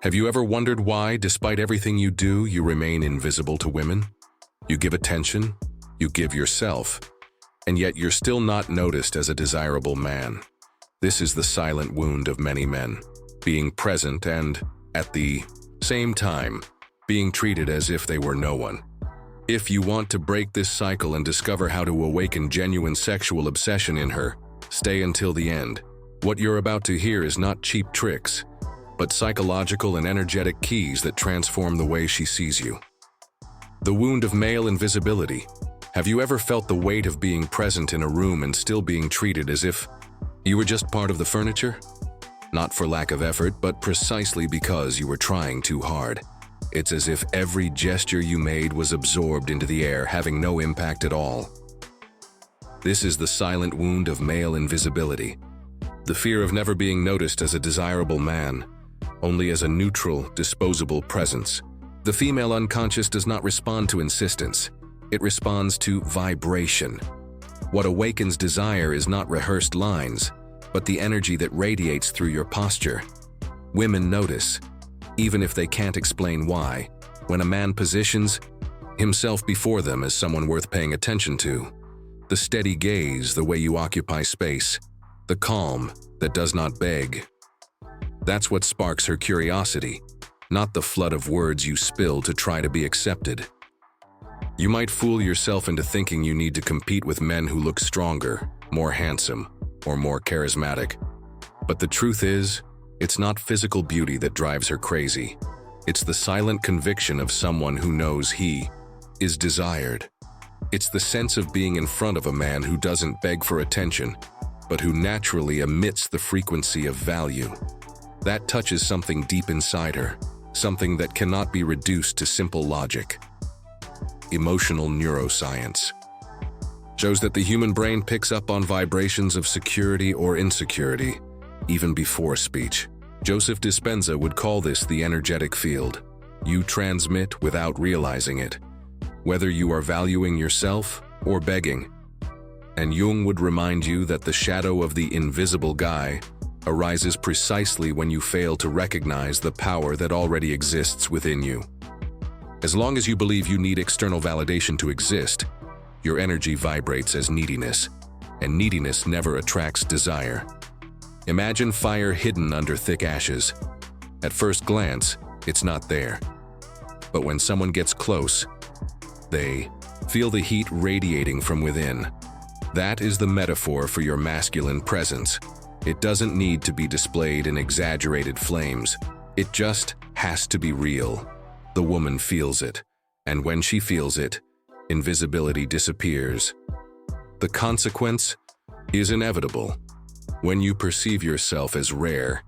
Have you ever wondered why, despite everything you do, you remain invisible to women? You give attention, you give yourself, and yet you're still not noticed as a desirable man. This is the silent wound of many men, being present and, at the same time, being treated as if they were no one. If you want to break this cycle and discover how to awaken genuine sexual obsession in her, stay until the end. What you're about to hear is not cheap tricks, but psychological and energetic keys that transform the way she sees you. The wound of male invisibility. Have you ever felt the weight of being present in a room and still being treated as if you were just part of the furniture? Not for lack of effort, but precisely because you were trying too hard. It's as if every gesture you made was absorbed into the air, having no impact at all. This is the silent wound of male invisibility. The fear of never being noticed as a desirable man, only as a neutral, disposable presence. The female unconscious does not respond to insistence. It responds to vibration. What awakens desire is not rehearsed lines, but the energy that radiates through your posture. Women notice, even if they can't explain why, when a man positions himself before them as someone worth paying attention to. The steady gaze, the way you occupy space, the calm that does not beg. That's what sparks her curiosity, not the flood of words you spill to try to be accepted. You might fool yourself into thinking you need to compete with men who look stronger, more handsome, or more charismatic. But the truth is, it's not physical beauty that drives her crazy. It's the silent conviction of someone who knows he is desired. It's the sense of being in front of a man who doesn't beg for attention, but who naturally emits the frequency of value. That touches something deep inside her, something that cannot be reduced to simple logic. Emotional neuroscience shows that the human brain picks up on vibrations of security or insecurity, even before speech. Joseph Dispenza would call this the energetic field. You transmit without realizing it, whether you are valuing yourself or begging. And Jung would remind you that the shadow of the invisible guy arises precisely when you fail to recognize the power that already exists within you. As long as you believe you need external validation to exist, your energy vibrates as neediness, and neediness never attracts desire. Imagine fire hidden under thick ashes. At first glance, it's not there. But when someone gets close, they feel the heat radiating from within. That is the metaphor for your masculine presence. It doesn't need to be displayed in exaggerated flames. It just has to be real. The woman feels it, and when she feels it, invisibility disappears. The consequence is inevitable. When you perceive yourself as rare,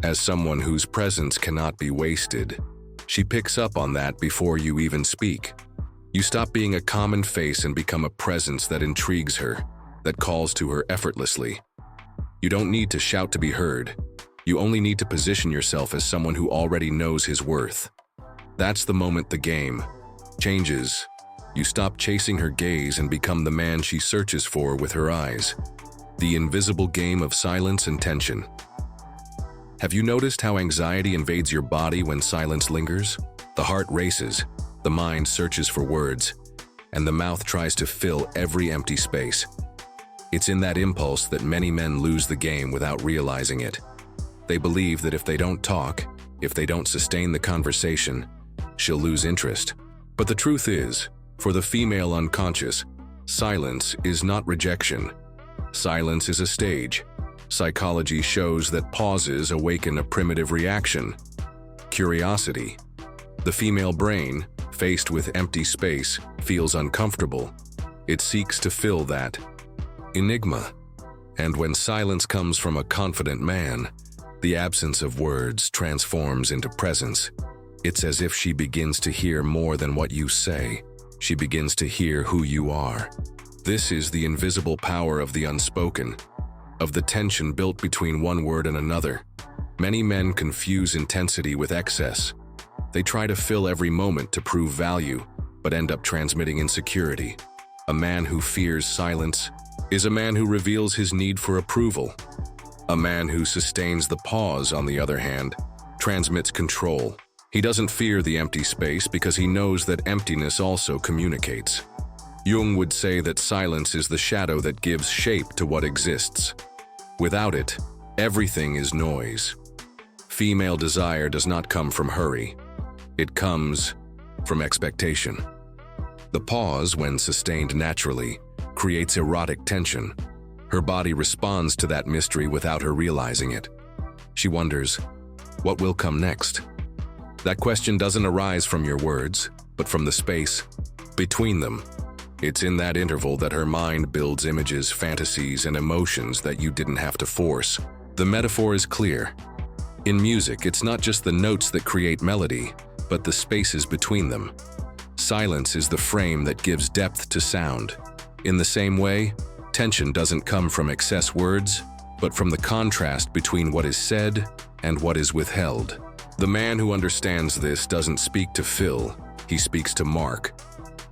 as someone whose presence cannot be wasted, she picks up on that before you even speak. You stop being a common face and become a presence that intrigues her, that calls to her effortlessly. You don't need to shout to be heard. You only need to position yourself as someone who already knows his worth. That's the moment the game changes. You stop chasing her gaze and become the man she searches for with her eyes. The invisible game of silence and tension. Have you noticed how anxiety invades your body when silence lingers? The heart races, the mind searches for words, and the mouth tries to fill every empty space. It's in that impulse that many men lose the game without realizing it. They believe that if they don't talk, if they don't sustain the conversation, she'll lose interest. But the truth is, for the female unconscious, silence is not rejection. Silence is a stage. Psychology shows that pauses awaken a primitive reaction: curiosity. The female brain, faced with empty space, feels uncomfortable. It seeks to fill that enigma. And when silence comes from a confident man, the absence of words transforms into presence. It's as if she begins to hear more than what you say. She begins to hear who you are. This is the invisible power of the unspoken, of the tension built between one word and another. Many men confuse intensity with excess. They try to fill every moment to prove value, but end up transmitting insecurity. A man who fears silence is a man who reveals his need for approval. A man who sustains the pause, on the other hand, transmits control. He doesn't fear the empty space because he knows that emptiness also communicates. Jung would say that silence is the shadow that gives shape to what exists. Without it, everything is noise. Female desire does not come from hurry. It comes from expectation. The pause, when sustained naturally, creates erotic tension. Her body responds to that mystery without her realizing it. She wonders, what will come next? That question doesn't arise from your words, but from the space between them. It's in that interval that her mind builds images, fantasies, and emotions that you didn't have to force. The metaphor is clear. In music, it's not just the notes that create melody, but the spaces between them. Silence is the frame that gives depth to sound. In the same way, tension doesn't come from excess words, but from the contrast between what is said and what is withheld. The man who understands this doesn't speak to fill, he speaks to mark.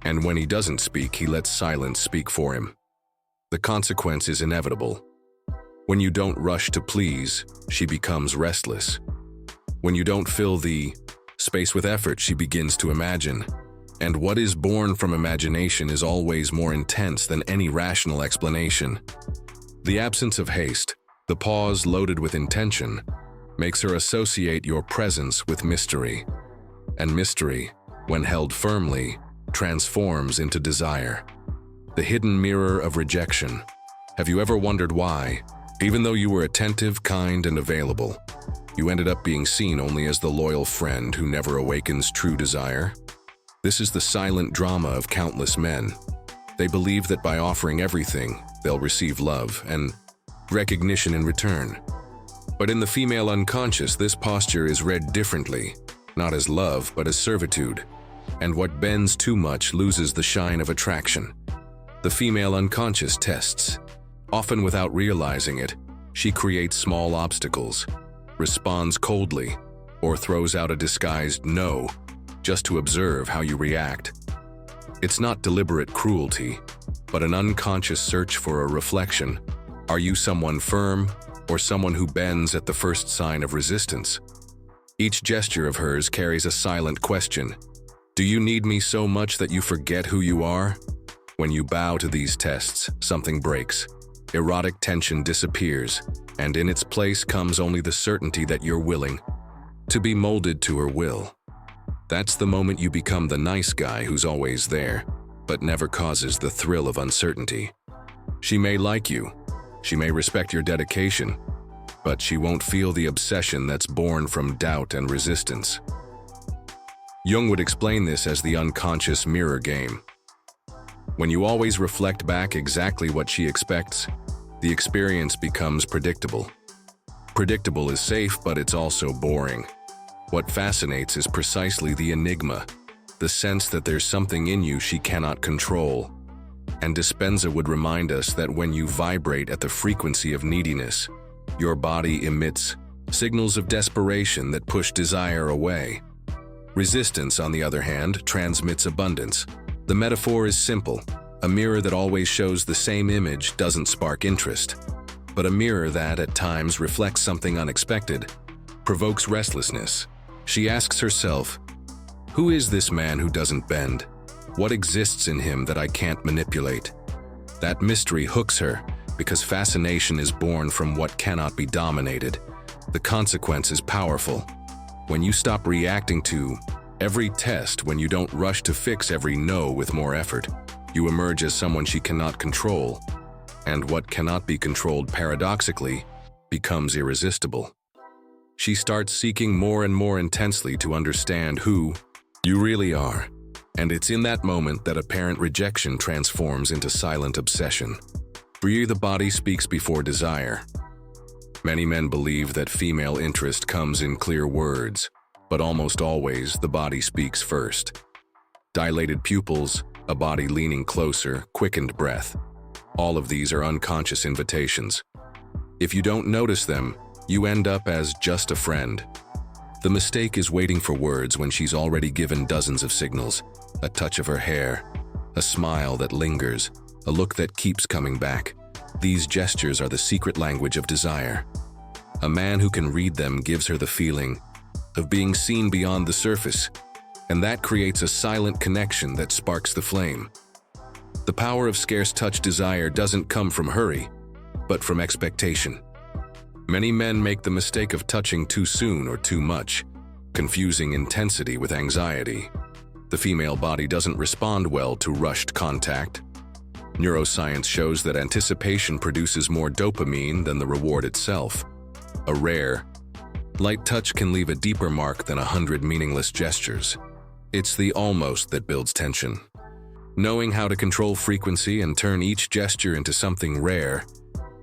And when he doesn't speak, he lets silence speak for him. The consequence is inevitable. When you don't rush to please, she becomes restless. When you don't fill the space with effort, she begins to imagine. And what is born from imagination is always more intense than any rational explanation. The absence of haste, the pause loaded with intention, makes her associate your presence with mystery. And mystery, when held firmly, transforms into desire. The hidden mirror of rejection. Have you ever wondered why, even though you were attentive, kind, and available, you ended up being seen only as the loyal friend who never awakens true desire? This is the silent drama of countless men. They believe that by offering everything, they'll receive love and recognition in return. But in the female unconscious, this posture is read differently, not as love, but as servitude. And what bends too much loses the shine of attraction. The female unconscious tests. Often without realizing it, she creates small obstacles, responds coldly, or throws out a disguised no, just to observe how you react. It's not deliberate cruelty, but an unconscious search for a reflection. Are you someone firm, or someone who bends at the first sign of resistance? Each gesture of hers carries a silent question. Do you need me so much that you forget who you are? When you bow to these tests, something breaks. Erotic tension disappears, and in its place comes only the certainty that you're willing to be molded to her will. That's the moment you become the nice guy who's always there, but never causes the thrill of uncertainty. She may like you, she may respect your dedication, but she won't feel the obsession that's born from doubt and resistance. Jung would explain this as the unconscious mirror game. When you always reflect back exactly what she expects, the experience becomes predictable. Predictable is safe, but it's also boring. What fascinates is precisely the enigma, the sense that there's something in you she cannot control. And Dispenza would remind us that when you vibrate at the frequency of neediness, your body emits signals of desperation that push desire away. Resistance, on the other hand, transmits abundance. The metaphor is simple. A mirror that always shows the same image doesn't spark interest. But a mirror that, at times, reflects something unexpected, provokes restlessness. She asks herself, who is this man who doesn't bend? What exists in him that I can't manipulate? That mystery hooks her, because fascination is born from what cannot be dominated. The consequence is powerful. When you stop reacting to every test, when you don't rush to fix every no with more effort, you emerge as someone she cannot control. And what cannot be controlled, paradoxically, becomes irresistible. She starts seeking more and more intensely to understand who you really are. And it's in that moment that apparent rejection transforms into silent obsession. For you, the body speaks before desire. Many men believe that female interest comes in clear words, but almost always the body speaks first. Dilated pupils, a body leaning closer, quickened breath. All of these are unconscious invitations. If you don't notice them, you end up as just a friend. The mistake is waiting for words when she's already given dozens of signals. A touch of her hair, a smile that lingers, a look that keeps coming back. These gestures are the secret language of desire. A man who can read them gives her the feeling, of being seen beyond the surface, and that creates a silent connection that sparks the flame. The power of scarce touch desire doesn't come from hurry, but from expectation. Many men make the mistake of touching too soon or too much, confusing intensity with anxiety. The female body doesn't respond well to rushed contact. Neuroscience shows that anticipation produces more dopamine than the reward itself. A rare, light touch can leave a deeper mark than 100 meaningless gestures. It's the almost that builds tension. Knowing how to control frequency and turn each gesture into something rare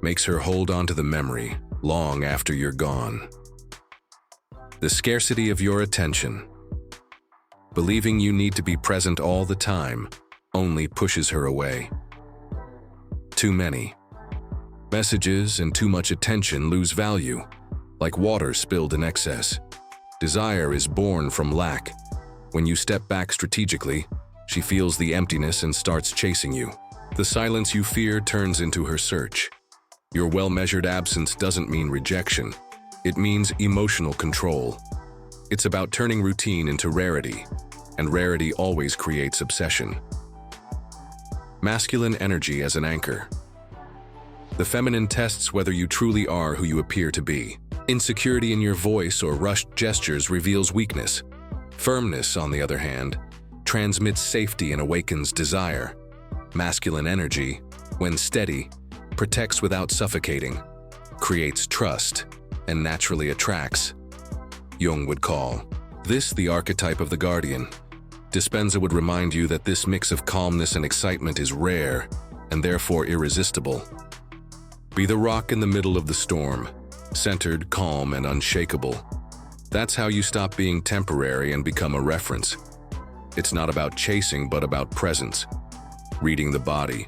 makes her hold on to the memory long after you're gone. The scarcity of your attention. Believing you need to be present all the time only pushes her away. Too many messages and too much attention lose value, like water spilled in excess. Desire is born from lack. When you step back strategically, she feels the emptiness and starts chasing you. The silence you fear turns into her search. Your well-measured absence doesn't mean rejection. It means emotional control. It's about turning routine into rarity, and rarity always creates obsession. Masculine energy as an anchor. The feminine tests whether you truly are who you appear to be. Insecurity in your voice or rushed gestures reveals weakness. Firmness, on the other hand, transmits safety and awakens desire. Masculine energy, when steady, protects without suffocating, creates trust, and naturally attracts. Jung would call this the archetype of the guardian. Dispenza would remind you that this mix of calmness and excitement is rare, and therefore irresistible. Be the rock in the middle of the storm, centered, calm, and unshakable. That's how you stop being temporary and become a reference. It's not about chasing, but about presence. Reading the body,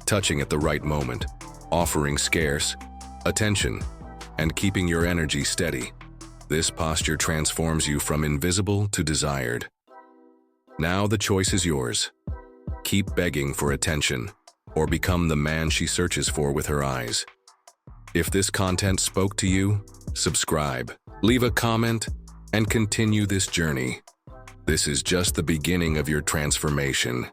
touching at the right moment, offering scarce attention, and keeping your energy steady. This posture transforms you from invisible to desired. Now the choice is yours. Keep begging for attention, or become the man she searches for with her eyes. If this content spoke to you, subscribe, leave a comment, and continue this journey. This is just the beginning of your transformation.